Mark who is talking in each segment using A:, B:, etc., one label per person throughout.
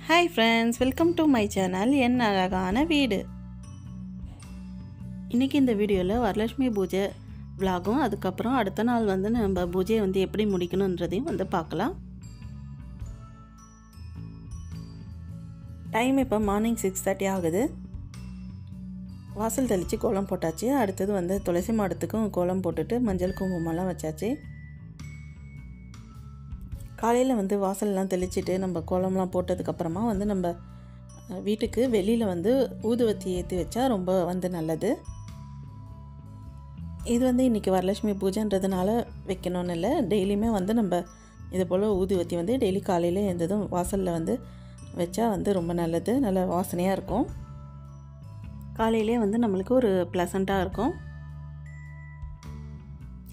A: Hi friends, welcome to my channel என் அழகான வீடு. இன்னைக்கு இந்த வீடியோல வரலட்சுமி பூஜை vlog-ம் அதுக்கப்புறம் அடுத்த நாள் வந்து நம்ம பூஜையை வந்து எப்படி முடிக்கணும்ன்றதையும் வந்து பார்க்கலாம். டைம் இப்போ மார்னிங் 6:30 ஆகுது. வாசல் தெளிச்சு கோலம் போட்டாச்சு. அடுத்தது வந்து துளசி மாடத்துக்கும் கோலம் போட்டுட்டு மஞ்சள் குங்குமம்லாம் வச்சாச்சு. காலையில் வந்து வாசல்லாம் தெளிச்சிட்டு நம்ம கோலம்லாம் போட்டதுக்கப்புறமா வந்து நம்ம வீட்டுக்கு வெளியில் வந்து ஊதுவத்தி ஏற்றி வச்சா ரொம்ப வந்து நல்லது. இது வந்து இன்றைக்கி வரலட்சுமி பூஜைன்றதுனால வைக்கணும்னு இல்லை, டெய்லியுமே வந்து நம்ம இது போல் ஊதுவத்தி வந்து டெய்லி காலையில் எழுந்ததும் வாசலில் வந்து வச்சா வந்து ரொம்ப நல்லது, நல்ல வாசனையாக இருக்கும். காலையிலே வந்து நம்மளுக்கு ஒரு ப்ளசண்ட்டாக இருக்கும்.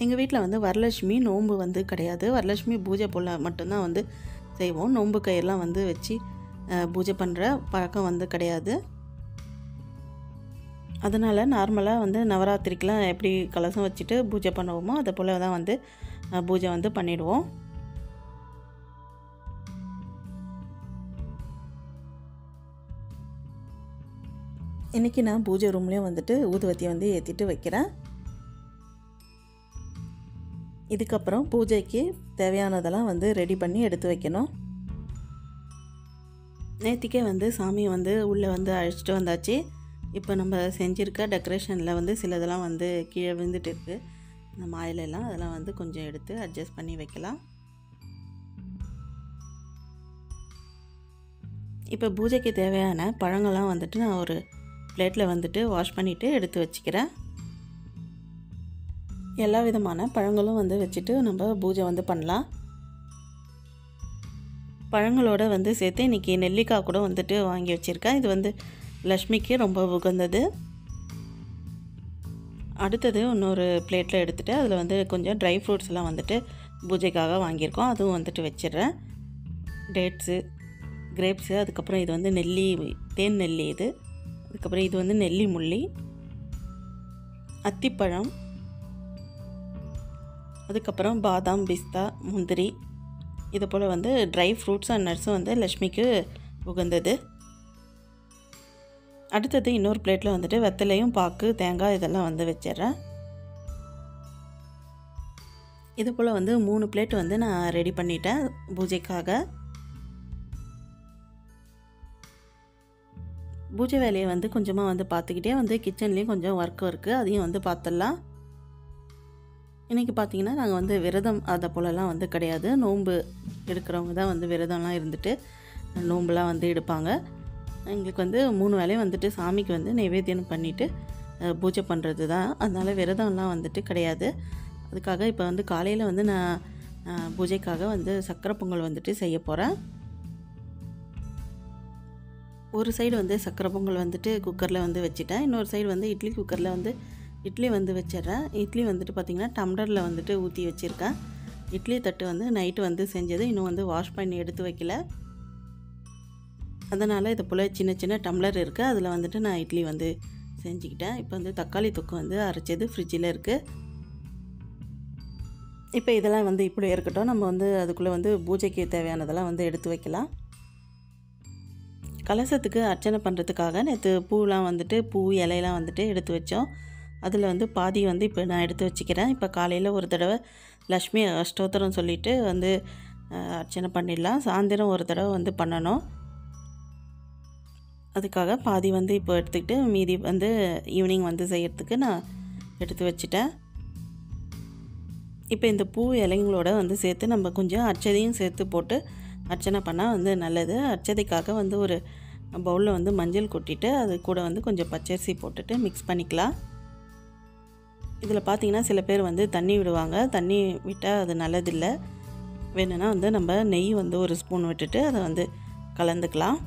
A: எங்கள் வீட்டில் வந்து வரலட்சுமி நோன்பு வந்து கிடையாது, வரலட்சுமி பூஜை போல் மட்டும்தான் வந்து செய்வோம். நோன்பு கயிறுலாம் வந்து வச்சு பூஜை பண்ணுற பழக்கம் வந்து கிடையாது. அதனால் நார்மலாக வந்து நவராத்திரிக்கெலாம் எப்படி கலசம் வச்சுட்டு பூஜை பண்ணுவோமோ அதை போல் தான் வந்து பூஜை வந்து பண்ணிடுவோம். இன்றைக்கி நான் பூஜை ரூம்லேயும் வந்துட்டு ஊதுவத்தியை வந்து ஏற்றிட்டு வைக்கிறேன். இதுக்கப்புறம் பூஜைக்கு தேவையானதெல்லாம் வந்து ரெடி பண்ணி எடுத்து வைக்கணும். நேற்றுக்கே வந்து சாமியை வந்து உள்ளே வந்து அழைச்சிட்டு வந்தாச்சு. இப்போ நம்ம செஞ்சுருக்க டெக்கரேஷனில் வந்து சிலதெல்லாம் வந்து கீழே விழுந்துட்டு இருக்குது. இந்த மாயிலெல்லாம் அதெல்லாம் வந்து கொஞ்சம் எடுத்து அட்ஜஸ்ட் பண்ணி வைக்கலாம். இப்போ பூஜைக்கு தேவையான பழங்கள்லாம் வந்துட்டு நான் ஒரு பிளேட்டில் வந்துட்டு வாஷ் பண்ணிவிட்டு எடுத்து வச்சுக்கிறேன். எல்லா விதமான பழங்களும் வந்து வச்சுட்டு நம்ம பூஜை வந்து பண்ணலாம். பழங்களோட வந்து சேர்த்து இன்றைக்கி நெல்லிக்காய் கூட வந்துட்டு வாங்கி வச்சுருக்கேன். இது வந்து லக்ஷ்மிக்கு ரொம்ப உகந்தது. அடுத்தது இன்னொரு பிளேட்டில் எடுத்துகிட்டு அதில் வந்து கொஞ்சம் ட்ரை ஃப்ரூட்ஸ்லாம் வந்துட்டு பூஜைக்காக வாங்கியிருக்கோம், அதுவும் வந்துட்டு வச்சிடுறேன். டேட்ஸு, கிரேப்ஸு, அதுக்கப்புறம் இது வந்து நெல்லி, தேன் நெல்லி, இது அதுக்கப்புறம் இது வந்து நெல்லி முள்ளி, அத்திப்பழம், அதுக்கப்புறம் பாதாம், பிஸ்தா, முந்திரி, இது போல் வந்து ட்ரை ஃப்ரூட்ஸ் அண்ட் நட்ஸும் வந்து லக்ஷ்மிக்கு உகந்தது. அடுத்தது இன்னொரு பிளேட்டில் வந்துட்டு வெத்தலையும் பாக்கு, தேங்காய் இதெல்லாம் வந்து வச்சிட்றேன். இது போல் வந்து 3 பிளேட் வந்து நான் ரெடி பண்ணிட்டேன் பூஜைக்காக. பூஜை வேலையை வந்து கொஞ்சமாக வந்து பார்த்துக்கிட்டே வந்து கிச்சன்லேயும் கொஞ்சம் ஒர்க் இருக்குது, அதையும் வந்து பார்த்துடலாம். இன்றைக்கி பார்த்திங்கன்னா நாங்கள் வந்து விரதம் அதை போலலாம் வந்து கிடையாது. நோன்பு எடுக்கிறவங்க தான் வந்து விரதம்லாம் இருந்துட்டு நோன்புலாம் வந்து எடுப்பாங்க. எங்களுக்கு வந்து 3 வேலையும் வந்துட்டு சாமிக்கு வந்து நைவேத்தியம் பண்ணிவிட்டு பூஜை பண்ணுறது தான். அதனால் விரதம்லாம் வந்துட்டு கிடையாது. அதுக்காக இப்போ வந்து காலையில் வந்து நான் பூஜைக்காக வந்து சக்கரை பொங்கல் வந்துட்டு செய்ய போகிறேன். ஒரு சைடு வந்து சக்கரை பொங்கல் வந்துட்டு குக்கரில் வந்து வச்சுட்டேன். இன்னொரு சைடு வந்து இட்லி குக்கரில் வந்து இட்லி வந்து வச்சிட்றேன். இட்லி வந்துட்டு பார்த்திங்கன்னா டம்ளரில் வந்துட்டு ஊற்றி வச்சுருக்கேன். இட்லி தட்டு வந்து நைட்டு வந்து செஞ்சது, இன்னும் வந்து வாஷ் பண்ணி எடுத்து வைக்கல. அதனால் இது போல் சின்ன சின்ன டம்ளர் இருக்குது, அதில் வந்துட்டு நான் இட்லி வந்து செஞ்சுக்கிட்டேன். இப்போ வந்து தக்காளி தொக்கு வந்து அரைச்சது ஃப்ரிட்ஜில் இருக்குது. இப்போ இதெல்லாம் வந்து இப்படி இருக்கட்டும். நம்ம வந்து அதுக்குள்ளே வந்து பூஜைக்கு தேவையானதெல்லாம் வந்து எடுத்து வைக்கலாம். கலசத்துக்கு அர்ச்சனை பண்ணுறதுக்காக நேற்று பூலாம் வந்துட்டு பூ இலையெல்லாம் வந்துட்டு எடுத்து வச்சோம். அதில் வந்து பாதி வந்து இப்போ நான் எடுத்து வச்சுக்கிறேன். இப்போ காலையில் ஒரு தடவை லக்ஷ்மி அஷ்டோத்திரம் சொல்லிவிட்டு வந்து அர்ச்சனை பண்ணிடலாம். சாயந்தரம் ஒரு தடவை வந்து பண்ணணும். அதுக்காக பாதி வந்து இப்போ எடுத்துக்கிட்டு மீதி வந்து ஈவினிங் வந்து செய்கிறதுக்கு நான் எடுத்து வச்சுட்டேன். இப்போ இந்த பூ இலைங்களோட வந்து சேர்த்து நம்ம கொஞ்சம் அர்ச்சதையும் சேர்த்து போட்டு அர்ச்சனை பண்ணால் வந்து நல்லது. அர்ச்சதைக்காக வந்து ஒரு பவுலில் வந்து மஞ்சள் கொட்டிட்டு அது கூட வந்து கொஞ்சம் பச்சரிசி போட்டுட்டு மிக்ஸ் பண்ணிக்கலாம். இதில் பார்த்திங்கன்னா சில பேர் வந்து தண்ணி விடுவாங்க, தண்ணி விட்டால் அது நல்லதில்லை. வேணும்னா வந்து நம்ம நெய் வந்து ஒரு ஸ்பூன் விட்டுட்டு அதை வந்து கலந்துக்கலாம்.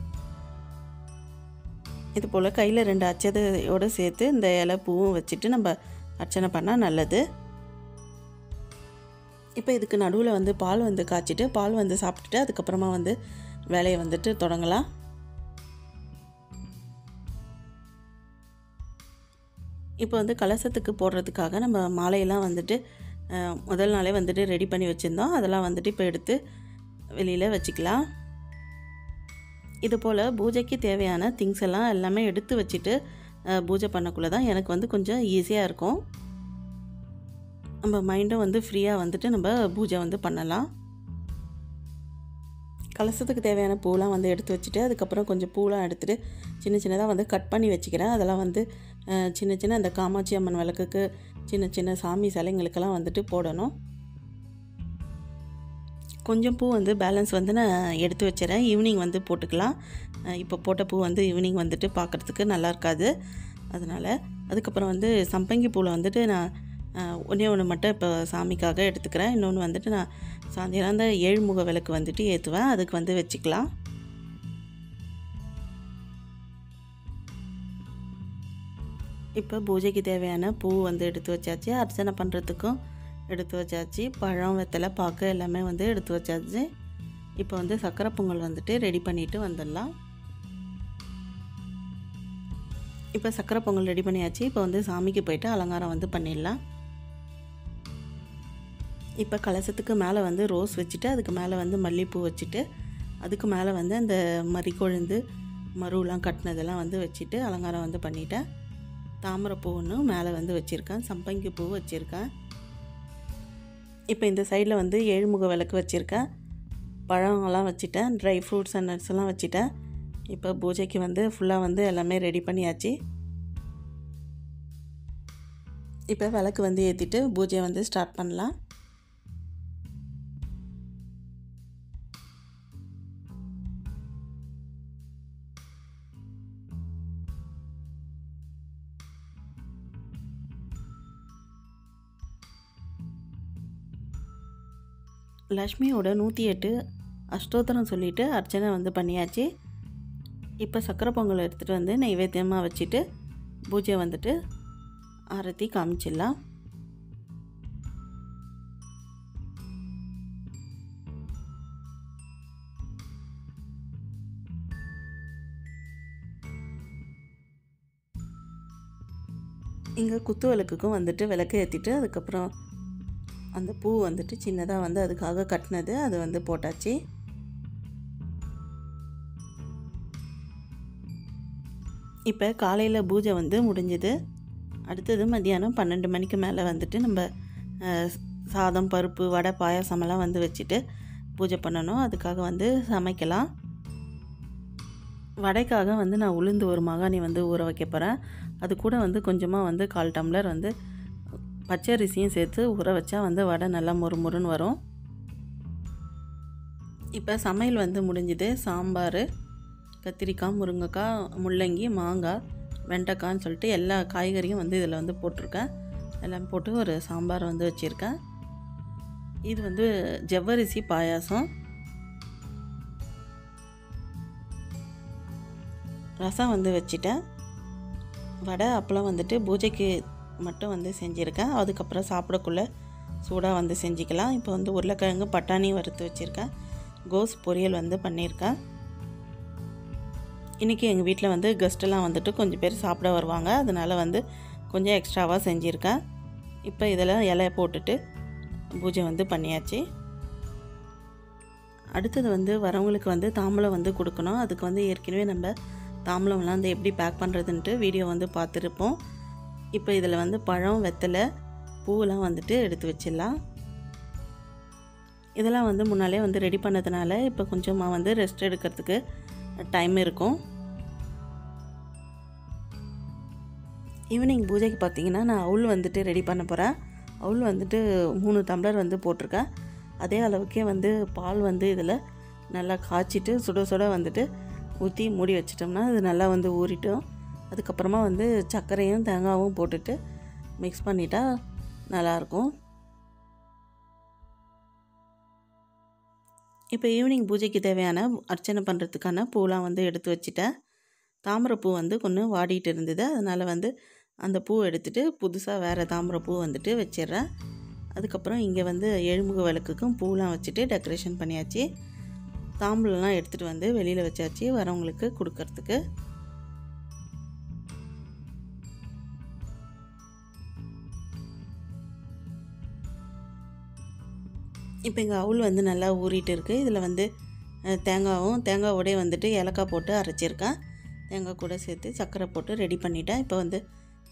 A: இது போல் கையில் 2 அச்சதையோடு சேர்த்து இந்த இலை பூவும் வச்சுட்டு நம்ம அர்ச்சனை பண்ணால் நல்லது. இப்போ இதுக்கு நடுவில் வந்து பால் வந்து காய்ச்சிட்டு பால் வந்து சாப்பிட்டுட்டு அதுக்கப்புறமா வந்து வேலையை வந்துட்டு தொடங்கலாம். இப்போ வந்து கலசத்துக்கு போடுறதுக்காக நம்ம மாலையெல்லாம் வந்துட்டு முதல் நாளே வந்துட்டு ரெடி பண்ணி வச்சுருந்தோம். அதெல்லாம் வந்துட்டு இப்போ எடுத்து வெளியில் வச்சுக்கலாம். இது போல் பூஜைக்கு தேவையான திங்ஸ் எல்லாம் எல்லாமே எடுத்து வச்சுட்டு பூஜை பண்ணக்குள்ளே தான் எனக்கு வந்து கொஞ்சம் ஈஸியாக இருக்கும். நம்ம மைண்டும் வந்து ஃப்ரீயாக வந்துட்டு நம்ம பூஜை வந்து பண்ணலாம். கலசத்துக்கு தேவையான பூலாம் வந்து எடுத்து வச்சுட்டு அதுக்கப்புறம் கொஞ்சம் பூலாம் எடுத்துகிட்டு சின்ன சின்னதாக வந்து கட் பண்ணி வச்சுக்கிறேன். அதெல்லாம் வந்து சின்ன சின்ன அந்த காமாட்சி அம்மன் விளக்குக்கு சின்ன சின்ன சாமி சிலைங்களுக்கெல்லாம் வந்துட்டு போடணும். கொஞ்சம் பூ வந்து பேலன்ஸ் வந்து நான் எடுத்து வச்சுறேன். ஈவினிங் வந்து போட்டுக்கலாம். இப்போ போட்ட பூ வந்து ஈவினிங் வந்துட்டு பார்க்குறதுக்கு நல்லா இருக்காது. அதனால் அதுக்கப்புறம் வந்து சம்பங்கி பூவில் வந்துட்டு நான் ஒன்றே ஒன்று மட்டும் இப்போ சாமிக்காக எடுத்துக்கிறேன். இன்னொன்று வந்துட்டு நான் சாயந்தரம் அந்த ஏழுமுக விளக்கு வந்துட்டு ஏற்றுவேன். அதுக்கு வந்து வச்சுக்கலாம். இப்போ பூஜைக்கு தேவையான பூ வந்து எடுத்து வச்சாச்சு. அர்ச்சனை பண்ணுறதுக்கும் எடுத்து வச்சாச்சு. பழம், வெத்தலை, பாக்கு எல்லாமே வந்து எடுத்து வச்சாச்சு. இப்போ வந்து சக்கரை பொங்கல் வந்துட்டு ரெடி பண்ணிவிட்டு வந்துடலாம். இப்போ சக்கரை பொங்கல் ரெடி பண்ணியாச்சு. இப்போ வந்து சாமிக்கு போயிட்டு அலங்காரம் வந்து பண்ணிடலாம். இப்போ கலசத்துக்கு மேலே வந்து ரோஸ் வச்சுட்டு அதுக்கு மேலே வந்து மல்லிகைப்பூ வச்சுட்டு அதுக்கு மேலே வந்து அந்த மறிக்கொழுந்து மருலாம் கட்டினதெல்லாம் வந்து வச்சுட்டு அலங்காரம் வந்து பண்ணிட்டேன். தாமரைப்பூ ஒன்று மேலே வந்து வச்சுருக்கேன். சம்பங்கி பூ வச்சுருக்கேன். இப்போ இந்த சைடில் வந்து ஏழுமுக விளக்கு வச்சுருக்கேன். பழங்கள்லாம் வச்சுட்டேன். ட்ரை ஃப்ரூட்ஸ் அண்ட் நட்ஸ் எல்லாம் வச்சுட்டேன். இப்போ பூஜைக்கு வந்து ஃபுல்லாக வந்து எல்லாமே ரெடி பண்ணியாச்சு. இப்போ விளக்கு வந்து ஏற்றிட்டு பூஜையை வந்து ஸ்டார்ட் பண்ணலாம். லக்ஷ்மியோட 108 அஷ்டோத்திரம் சொல்லிவிட்டு அர்ச்சனை வந்து பண்ணியாச்சு. இப்போ சக்கரை பொங்கல் எடுத்துகிட்டு வந்து நைவேத்தியமாக வச்சுட்டு பூஜை வந்துட்டு ஆரத்தி காமிச்சிடலாம். இங்கே குத்து விளக்குக்கும் வந்துட்டு விளக்கு ஏற்றிட்டு அதுக்கப்புறம் அந்த பூ வந்துட்டு சின்னதாக வந்து அதுக்காக கட்டினது அது வந்து போட்டாச்சு. இப்போ காலையில் பூஜை வந்து முடிஞ்சுது. அடுத்தது மத்தியானம் 12 மணிக்கு மேலே வந்துட்டு நம்ம சாதம், பருப்பு, வடை, பாயாசமெல்லாம் வந்து வச்சுட்டு பூஜை பண்ணணும். அதுக்காக வந்து சமைக்கலாம். வடைக்காக வந்து நான் உளுந்து ஒரு மகாணி வந்து ஊற வைக்க போகிறேன். அது கூட வந்து கொஞ்சமாக வந்து 1/4 டம்ளர் வந்து பச்சரிசியும் சேர்த்து ஊற வச்சா வந்து வடை நல்லா மொறுமொறுன்னு வரும். இப்போ சமையல் வந்து முடிஞ்சுது. சாம்பார், கத்திரிக்காய், முருங்கைக்காய், முள்ளங்கி, மாங்காய், வெண்டைக்காய்ன்னு சொல்லிட்டு எல்லா காய்கறியும் வந்து இதில் வந்து போட்டிருக்கேன். எல்லாம் போட்டு ஒரு சாம்பார் வந்து வச்சுருக்கேன். இது வந்து ஜவ்வரிசி பாயாசம். ரசம் வந்து வச்சுட்டேன். வடை, அப்பளம் வந்துட்டு பூஜைக்கு மட்டும் வந்து செஞ்சுருக்கேன். அதுக்கப்புறம் சாப்பிடக்குள்ளே சூடாக வந்து செஞ்சுக்கலாம். இப்போ வந்து உருளைக்கிழங்கு, பட்டாணி வறுத்து வச்சுருக்கேன். கோஸ் பொரியல் வந்து பண்ணியிருக்கேன். இன்றைக்கி எங்கள் வீட்டில் வந்து கெஸ்ட்டெல்லாம் வந்துட்டு கொஞ்சம் பேர் சாப்பிட வருவாங்க. அதனால் வந்து கொஞ்சம் எக்ஸ்ட்ராவாக செஞ்சுருக்கேன். இப்போ இதெல்லாம் இலைய போட்டுட்டு பூஜை வந்து பண்ணியாச்சு. அடுத்தது வந்து வரவங்களுக்கு வந்து தாம்பூலம் வந்து கொடுக்கணும். அதுக்கு வந்து ஏற்கனவே நம்ம தாம்பூலம்லாம் வந்து எப்படி பேக் பண்ணுறதுன்ட்டு வீடியோ வந்து பார்த்துருப்போம். இப்போ இதில் வந்து பழம், வெத்தலை, பூவெல்லாம் வந்துட்டு எடுத்து வச்சிடலாம். இதெல்லாம் வந்து முன்னாலே வந்து ரெடி பண்ணதுனால இப்போ கொஞ்சமாக வந்து ரெஸ்ட் எடுக்கிறதுக்கு டைம் இருக்கும். ஈவினிங் பூஜைக்கு பார்த்திங்கன்னா நான் அவுள் வந்துட்டு ரெடி பண்ண போகிறேன். அவுள் வந்துட்டு 3 டம்ளர் வந்து போட்டிருக்கேன். அதே அளவுக்கே வந்து பால் வந்து இதில் நல்லா காய்ச்சிட்டு சுட சுட வந்துட்டு ஊற்றி மூடி வச்சிட்டோம்னா அது நல்லா வந்து ஊறிட்டோம். அதுக்கப்புறமா வந்து சர்க்கரையும் தேங்காயும் போட்டுட்டு மிக்ஸ் பண்ணிட்டா நல்லாயிருக்கும். இப்போ ஈவினிங் பூஜைக்கு தேவையான அர்ச்சனை பண்ணுறதுக்கான பூலாம் வந்து எடுத்து வச்சுட்டேன். தாமரைப்பூ வந்து கொஞ்சம் வாடிட்டு இருந்தது. அதனால் வந்து அந்த பூ எடுத்துகிட்டு புதுசாக வேறு தாமரைப்பூ வந்துட்டு வச்சிடுறேன். அதுக்கப்புறம் இங்கே வந்து ஏழுமுக விளக்குக்கும் பூலாம் வச்சுட்டு டெக்கரேஷன் பண்ணியாச்சு. தாம்பூலம்லாம் எடுத்துகிட்டு வந்து வெளியில் வச்சாச்சு வரவங்களுக்கு கொடுக்கறதுக்கு. இப்போ எங்கள் அவுள் வந்து நல்லா ஊறிட்டு இருக்குது. இதில் வந்து தேங்காவோடய வந்துட்டு ஏலக்காய் போட்டு அரைச்சிருக்கேன். தேங்காய் கூட சேர்த்து சர்க்கரை போட்டு ரெடி பண்ணிட்டேன். இப்போ வந்து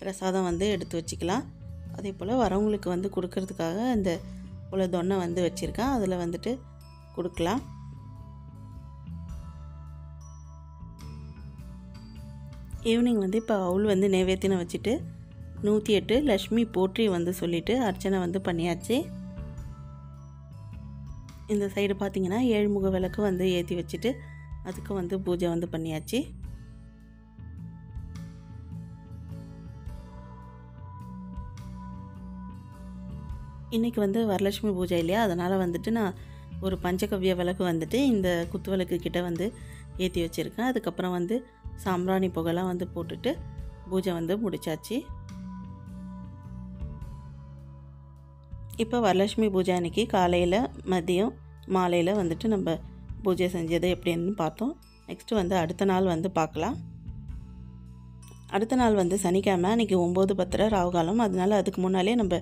A: பிரசாதம் வந்து எடுத்து வச்சுக்கலாம். அதே போல் வரவங்களுக்கு வந்து கொடுக்கறதுக்காக இந்த போல் தொன்னை வந்து வச்சுருக்கேன். அதில் வந்துட்டு கொடுக்கலாம். ஈவினிங் வந்து இப்போ அவுள் வந்து நைவேத்தியம் வச்சுட்டு 108 லக்ஷ்மி போற்றி வந்து சொல்லிவிட்டு அர்ச்சனை வந்து பண்ணியாச்சு. இந்த சைடு பார்த்திங்கன்னா 7 முக விளக்கு வந்து ஏற்றி வச்சுட்டு அதுக்கு வந்து பூஜை வந்து பண்ணியாச்சு. இன்றைக்கி வந்து வரலட்சுமி பூஜை இல்லையா, அதனால் வந்துட்டு நான் ஒரு பஞ்சகவ்ய விளக்கு வந்துட்டு இந்த குத்து விளக்கு கிட்ட வந்து ஏற்றி வச்சுருக்கேன். அதுக்கப்புறம் வந்து சாம்பிராணி புகைலாம் வந்து போட்டுட்டு பூஜை வந்து முடிச்சாச்சு. இப்போ வரலட்சுமி பூஜை அன்றைக்கி காலையில் மதியம் மாலையில் வந்துட்டு நம்ம பூஜை செஞ்சது எப்படின்னு பார்த்தோம். நெக்ஸ்ட்டு வந்து அடுத்த நாள் வந்து பார்க்கலாம். அடுத்த நாள் வந்து சனிக்கிழமை, அன்றைக்கி 9:10 ராகுகாலம். அதனால் அதுக்கு முன்னாலே நம்ம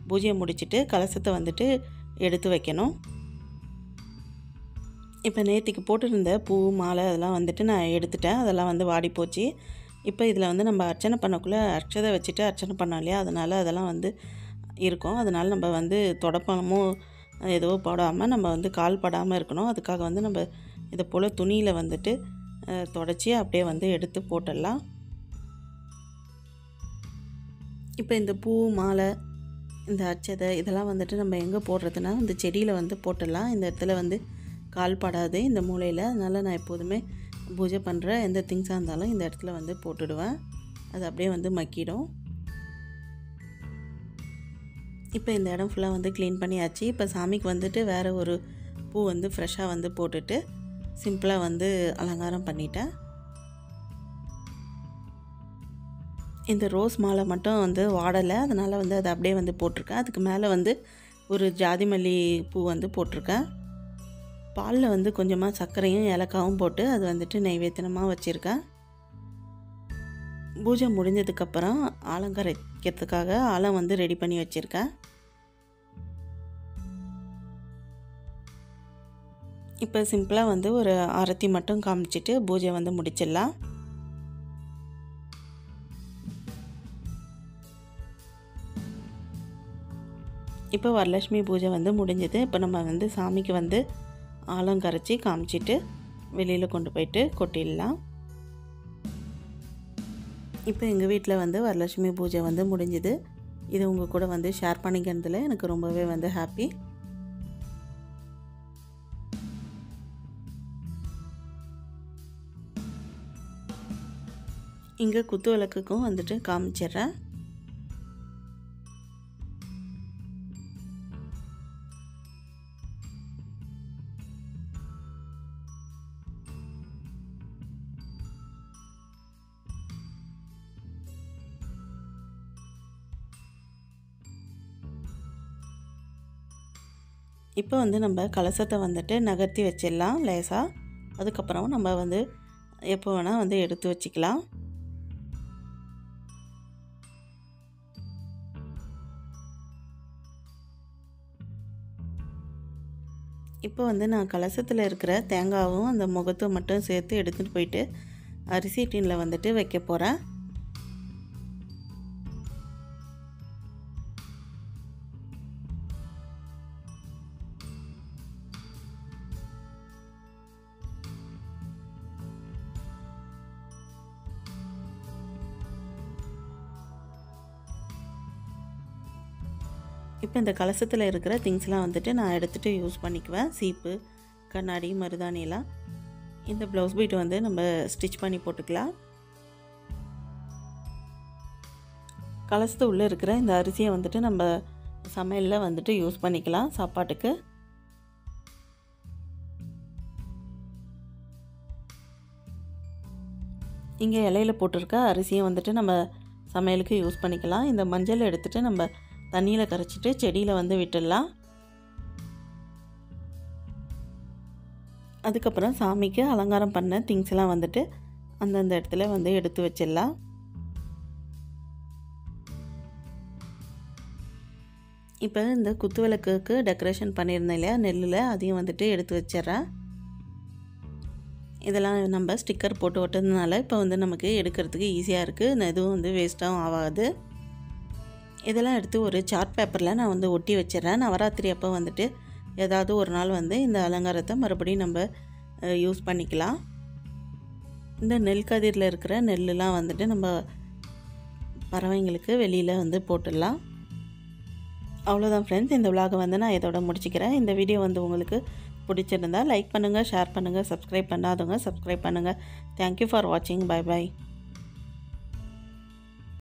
A: பூஜையை முடிச்சுட்டு கலசத்தை வந்துட்டு எடுத்து வைக்கணும். இப்போ நேற்றுக்கு போட்டுருந்த பூ மாலை அதெல்லாம் வந்துட்டு நான் எடுத்துட்டேன். அதெல்லாம் வந்து வாடி போச்சு. இப்போ இதில் வந்து நம்ம அர்ச்சனை பண்ணக்குள்ளே அர்ச்சதை வச்சுட்டு அர்ச்சனை பண்ணோம் இல்லையா, அதனால் அதெல்லாம் வந்து இருக்கும். அதனால் நம்ம வந்து தொடப்பமும் ஏதோ போடாமல் நம்ம வந்து கால் படாமல் இருக்கணும். அதுக்காக வந்து நம்ம இதை போல் துணியில் வந்துட்டு தொடச்சி அப்படியே வந்து எடுத்து போட்டுடலாம். இப்போ இந்த பூ மாலை இந்த அச்சதை இதெல்லாம் வந்துட்டு நம்ம எங்கே போடுறதுனா இந்த செடியில் வந்து போட்டுடலாம். இந்த இடத்துல வந்து கால் படாது இந்த மூலையில். அதனால் நான் எப்போதுமே பூஜை பண்ணுற எந்த திங்ஸாக இருந்தாலும் இந்த இடத்துல வந்து போட்டுடுவேன். அது அப்படியே வந்து மக்கிடும். இப்போ இந்த இடம் ஃபுல்லாக வந்து க்ளீன் பண்ணியாச்சு. இப்போ சாமிக்கு வந்துட்டு வேறு ஒரு பூ வந்து ஃப்ரெஷ்ஷாக வந்து போட்டுட்டு சிம்பிளாக வந்து அலங்காரம் பண்ணிட்டேன். இந்த ரோஸ் மாலை மட்டும் வந்து வாடலை, அதனால் வந்து அதை அப்படியே வந்து போட்டிருக்கேன். அதுக்கு மேலே வந்து ஒரு ஜாதி மல்லி பூ வந்து போட்டிருக்கேன். பாலில் வந்து கொஞ்சமாக சர்க்கரையும் ஏலக்காவும் போட்டு அது வந்துட்டு நைவேத்தியமாக வச்சுருக்கேன். பூஜை முடிஞ்சதுக்கப்புறம் அலங்கரிக்கிறதுக்காக ஆலம் வந்து ரெடி பண்ணி வச்சுருக்கேன். இப்போ சிம்பிளாக வந்து ஒரு ஆரத்தி மட்டும் காமிச்சிட்டு பூஜை வந்து முடிச்சிடலாம். இப்போ வரலட்சுமி பூஜை வந்து முடிஞ்சது. இப்போ நம்ம வந்து சாமிக்கு வந்து ஆலம் கரைச்சி காமிச்சிட்டு வெளியில் கொண்டு போயிட்டு கொட்டிடலாம். இப்போ எங்கள் வீட்டில் வந்து வரலட்சுமி பூஜை வந்து முடிஞ்சுது. இது உங்கள் கூட வந்து ஷேர் பண்ணிக்கிறதுல எனக்கு ரொம்பவே வந்து ஹாப்பி. இங்கே குத்து விளக்குக்கும் வந்துட்டு காமிச்சிடுறேன். இப்போ வந்து நம்ம கலசத்தை வந்துட்டு நகர்த்தி வச்சிடலாம் லேசாக. அதுக்கப்புறம் நம்ம வந்து எப்போ வேணால் வந்து எடுத்து வச்சுக்கலாம். இப்போ வந்து நான் கலசத்தில் இருக்கிற தேங்காவும் அந்த முகத்தை மட்டும் சேர்த்து எடுத்துகிட்டு போயிட்டு அரிசி டின்னில் வந்துட்டு வைக்க போகிறேன். இப்போ இந்த கலசத்தில் இருக்கிற திங்ஸ்லாம் வந்துட்டு நான் எடுத்துகிட்டு யூஸ் பண்ணிக்குவேன். சீப்பு, கண்ணாடி, மருதாணியெல்லாம். இந்த ப்ளவுஸ் பீட் வந்து நம்ம ஸ்டிச் பண்ணி போட்டுக்கலாம். கலசத்து உள்ளே இருக்கிற இந்த அரிசியை வந்துட்டு நம்ம சமையலில் வந்துட்டு யூஸ் பண்ணிக்கலாம் சாப்பாட்டுக்கு. இங்கே இலையில போட்டிருக்க அரிசியை வந்துட்டு நம்ம சமையலுக்கு யூஸ் பண்ணிக்கலாம். இந்த மஞ்சள் எடுத்துகிட்டு நம்ம தண்ணியில் கரைச்சிட்டு செடியில் வந்து விட்டுடலாம். அதுக்கப்புறம் சாமிக்கு அலங்காரம் பண்ண திங்ஸ்லாம் வந்துட்டு அந்தந்த இடத்துல வந்து எடுத்து வச்சிடலாம். இப்போ இந்த குத்து விளக்குக்கு டெக்கரேஷன் பண்ணியிருந்தேன் இல்லையா நெல்லில், அதையும் வந்துட்டு எடுத்து வச்சிட்றேன். இதெல்லாம் நம்ம ஸ்டிக்கர் போட்டு ஒட்டுறதுனால இப்போ வந்து நமக்கு எடுக்கிறதுக்கு ஈஸியாக இருக்குது. எதுவும் வந்து வேஸ்ட்டாகவும் ஆகாது. இதெல்லாம் எடுத்து ஒரு சார்ட் பேப்பரில் நான் வந்து ஒட்டி வச்சிடுறேன். நவராத்திரி அப்போ வந்துட்டு ஏதாவது ஒரு நாள் வந்து இந்த அலங்காரத்தை மறுபடியும் நம்ம யூஸ் பண்ணிக்கலாம். இந்த நெல் கதிரில் இருக்கிற நெல்லுலாம் வந்துட்டு நம்ம பறவைங்களுக்கு வெளியில் வந்து போட்டுடலாம். அவ்வளோதான் ஃப்ரெண்ட்ஸ், இந்த விலாகை வந்து நான் இதோட முடிச்சுக்கிறேன். இந்த வீடியோ வந்து உங்களுக்கு பிடிச்சிருந்தா லைக் பண்ணுங்கள், ஷேர் பண்ணுங்கள், சப்ஸ்கிரைப் பண்ணாதவங்க சப்ஸ்கிரைப் பண்ணுங்கள். தேங்க்யூ ஃபார் வாட்சிங். Bye by.